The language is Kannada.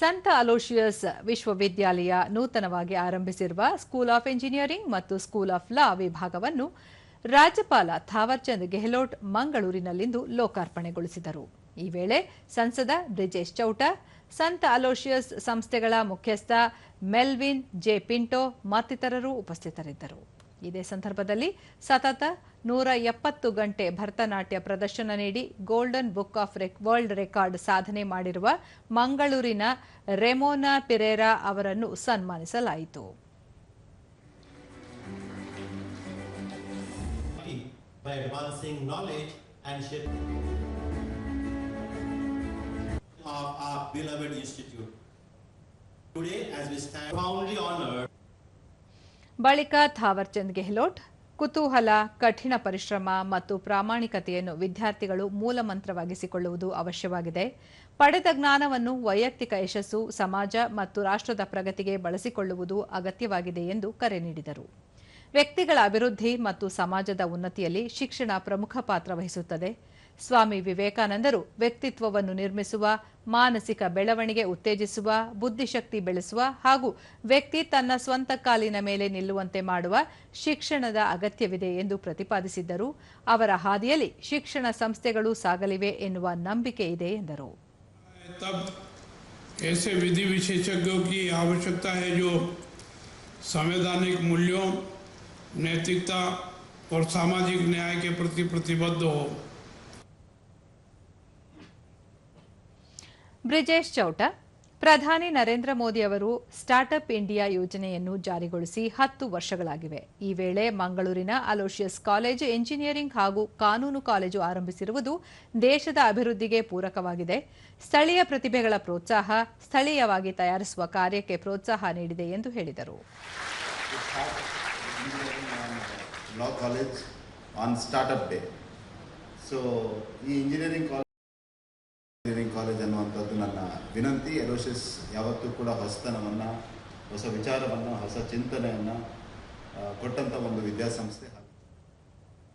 ಸಂತ ಅಲೋಶಿಯಸ್ ವಿಶ್ವವಿದ್ಯಾಲಯ ನೂತನವಾಗಿ ಆರಂಭಿಸಿರುವ ಸ್ಕೂಲ್ ಆಫ್ ಇಂಜಿನಿಯರಿಂಗ್ ಮತ್ತು ಸ್ಕೂಲ್ ಆಫ್ ಲಾ ವಿಭಾಗವನ್ನು ರಾಜ್ಯಪಾಲ ಥಾವರ್ಚಂದ್ ಗೆಹ್ಲೋಟ್ ಮಂಗಳೂರಿನಲ್ಲಿಂದು ಲೋಕಾರ್ಪಣೆಗೊಳಿಸಿದರು. ಈ ವೇಳೆ ಸಂಸದ ಬ್ರಿಜೇಶ್ ಚೌಟ, ಸಂತ ಅಲೋಶಿಯಸ್ ಸಂಸ್ಥೆಗಳ ಮುಖ್ಯಸ್ಥ ಮೆಲ್ವಿನ್ ಜೆ ಪಿಂಟೋ ಮತ್ತಿತರರು ಉಪಸ್ಥಿತರಿದ್ದರು. ಇದೇ ಸಂದರ್ಭದಲ್ಲಿ ಸತತ 170 ಗಂಟೆ ಭರತನಾಟ್ಯ ಪ್ರದರ್ಶನ ನೀಡಿ golden book of world record ಸಾಧನೆ ಮಾಡಿರುವ ಮಂಗಳೂರಿನ ರೆಮೋನಾ ಪಿರೇರಾ ಅವರನ್ನು ಸನ್ಮಾನಿಸಲಾಯಿತು. ಬಳಿಕ ಥಾವರ್ಚಂದ್ ಗೆಹ್ಲೋಟ್, ಕುತೂಹಲ, ಕಠಿಣ ಪರಿಶ್ರಮ ಮತ್ತು ಪ್ರಾಮಾಣಿಕತೆಯನ್ನು ವಿದ್ಯಾರ್ಥಿಗಳು ಮೂಲಮಂತ್ರವಾಗಿಸಿಕೊಳ್ಳುವುದು ಅವಶ್ಯವಾಗಿದೆ. ಪಡೆದ ಜ್ಞಾನವನ್ನು ವೈಯಕ್ತಿಕ ಯಶಸ್ಸು, ಸಮಾಜ ಮತ್ತು ರಾಷ್ಟ್ರದ ಪ್ರಗತಿಗೆ ಬಳಸಿಕೊಳ್ಳುವುದು ಅಗತ್ಯವಾಗಿದೆ ಎಂದು ಕರೆ ನೀಡಿದರು. ವ್ಯಕ್ತಿಗಳ ಅಭಿವೃದ್ಧಿ ಮತ್ತು ಸಮಾಜದ ಉನ್ನತಿಯಲ್ಲಿ ಶಿಕ್ಷಣ ಪ್ರಮುಖ ಪಾತ್ರ ವಹಿಸುತ್ತದೆ. ಸ್ವಾಮಿ ವಿವೇಕಾನಂದರು ವ್ಯಕ್ತಿತ್ವವನ್ನು ನಿರ್ಮಿಸುವ, ಮಾನಸಿಕ ಬೆಳವಣಿಗೆ ಉತ್ತೇಜಿಸುವ, ಬುದ್ಧಿಶಕ್ತಿ ಬೆಳೆಸುವ ಹಾಗೂ ವ್ಯಕ್ತಿ ತನ್ನ ಸ್ವಂತ ಕಾಲಿನ ಮೇಲೆ ನಿಲ್ಲುವಂತೆ ಮಾಡುವ ಶಿಕ್ಷಣದ ಅಗತ್ಯವಿದೆ ಎಂದು ಪ್ರತಿಪಾದಿಸಿದ್ದರು. ಅವರ ಹಾದಿಯಲ್ಲಿ ಶಿಕ್ಷಣ ಸಂಸ್ಥೆಗಳು ಸಾಗಲಿವೆ ಎನ್ನುವ ನಂಬಿಕೆ ಇದೆ ಎಂದರು. ऐसे विधि विशेषज्ञों की आवश्यकता है जो संवैधानिक मूल्यों, नैतिकता और सामाजिक न्याय के प्रति प्रतिबद्ध हो. ಬ್ರಿಜೇಶ್ ಚೌಟ, ಪ್ರಧಾನಿ ನರೇಂದ್ರ ಮೋದಿ ಅವರು ಸ್ಟಾರ್ಟ್ಅಪ್ ಇಂಡಿಯಾ ಯೋಜನೆಯನ್ನು ಜಾರಿಗೊಳಿಸಿ 10 ವರ್ಷಗಳಾಗಿವೆ. ಈ ವೇಳೆ ಮಂಗಳೂರಿನ ಅಲೋಶಿಯಸ್ ಕಾಲೇಜು ಎಂಜಿನಿಯರಿಂಗ್ ಹಾಗೂ ಕಾನೂನು ಕಾಲೇಜು ಆರಂಭಿಸಿರುವುದು ದೇಶದ ಅಭಿವೃದ್ಧಿಗೆ ಪೂರಕವಾಗಿದೆ. ಸ್ಥಳೀಯ ಪ್ರತಿಭೆಗಳ ಪ್ರೋತ್ಸಾಹ, ಸ್ಥಳೀಯವಾಗಿ ತಯಾರಿಸುವ ಕಾರ್ಯಕ್ಕೆ ಪ್ರೋತ್ಸಾಹ ನೀಡಿದೆ ಎಂದು ಹೇಳಿದರು. ಇಂಜಿನಿಯರಿಂಗ್ ಕಾಲೇಜ್ ಅನ್ನುವಂಥದ್ದು ನನ್ನ ವಿನಂತಿ. ಅಲೋಶಿಯಸ್ ಯಾವತ್ತೂ ಕೂಡ ಹೊಸತನವನ್ನು, ಹೊಸ ವಿಚಾರವನ್ನು, ಹೊಸ ಚಿಂತನೆಯನ್ನು ಕೊಟ್ಟಂಥ ಒಂದು ವಿದ್ಯಾಸಂಸ್ಥೆ.